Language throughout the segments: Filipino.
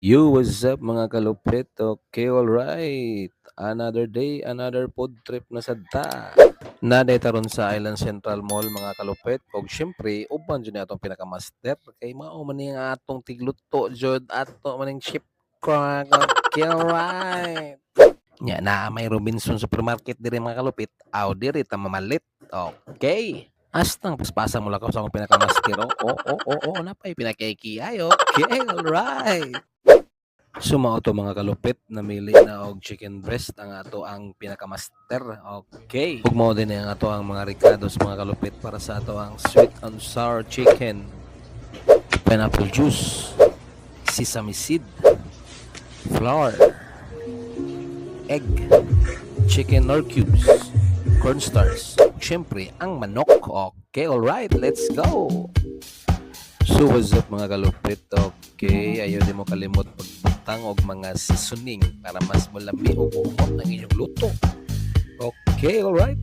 Yo, what's up mga kalupit? Okay, alright. Another day, another food trip na sadta. Naday taron sa Island Central Mall mga kalupit. Og syempre, uban dyan atong pinakamaster. Kay mao man yung atong tigluto, jud ato maning ship crack. Okay, alright. Nya na may Robinson Supermarket diri mga kalupit. Aw diri ta mamalit. Okay. Astang paspasa mo lang ko sa akong pinakamaster. Napay pinakaikiay. Okay, alright. Sumao to mga kalupit, namili na og chicken breast ang ato ang pinakamaster. Okay. Ug mao din ang ato ang mga ricados mga kalupit para sa ato ang sweet and sour chicken, pineapple juice, sesame seed, flour, egg, chicken nor cubes, cornstarch, syempre ang manok. Okay, alright, let's go. So what's up mga kalupit? Okay, ayaw di mo kalimot pagbutang og mga seasoning para mas malami o umot ang inyong luto. Okay, alright.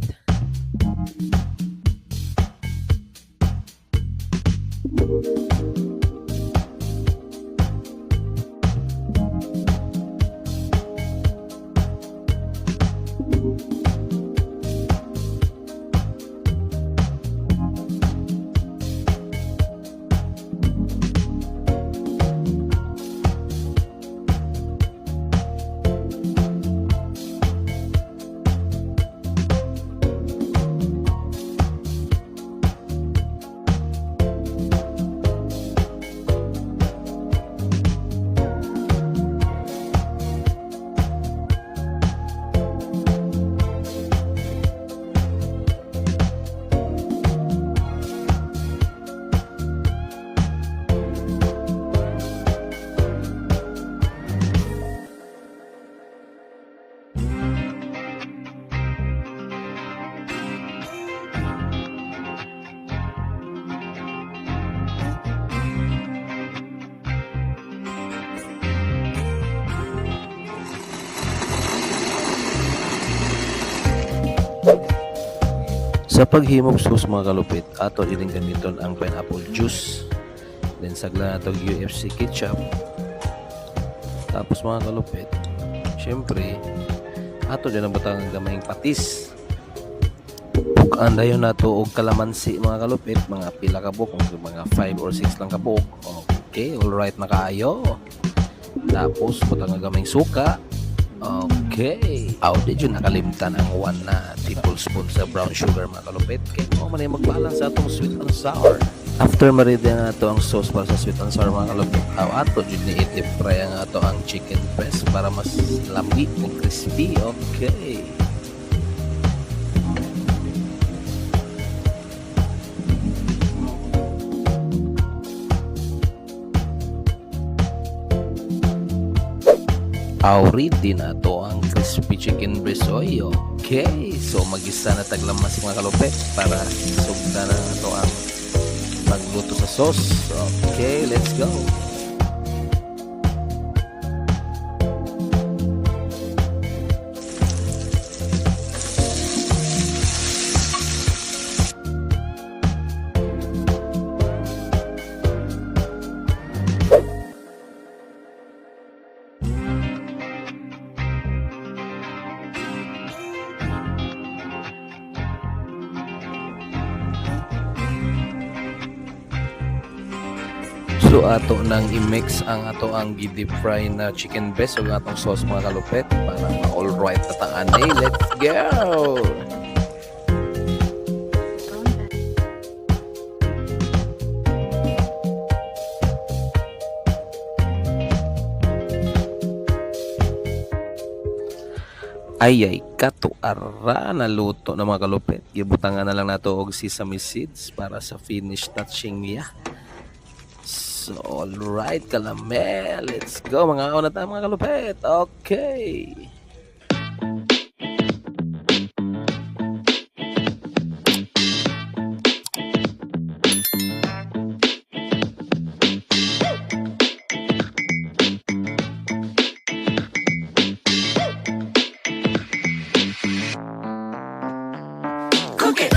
Sa paghimog sauce mga kalupit, ato din gamiton ang pineapple juice. Then sagla nato UFC ketchup. Tapos mga kalupit, syempre, ato din ang butang gamayng patis. Bukaan dayon nato og kalamansi mga kalupit, mga pila ka buok, mga 5 or 6 lang ka buok. Okay, alright na kaayo. Tapos butang gamayng suka. Okay. Di dyan nakalimtan ang 1 na tablespoon sa brown sugar mga kalupit. Kaya mo man yung magbalance sa atong sweet and sour. After maride na ito ang sauce para sa sweet and sour mga kalupit, ato dyan ni i-deep fry ang ato ang chicken breast para mas lamig o crispy. Okay. Ready na to ang crispy chicken breast oy. Okay, so magisa na taglamas mga kalupit para sugda na to ang pagluto sa sauce. Okay, let's go. So ato nang i-mix ang ato ang deep fry na chicken breast ug atong sauce mga kalupit para ma-all right na taanay. Let's go. Ay katuara na luto na mga kalupit. Gibutangan na lang nato og sesame seeds para sa finish touching niya. So, alright, kalamel. Let's go. Mga na tayo mga kalupit. Okay. Cook it.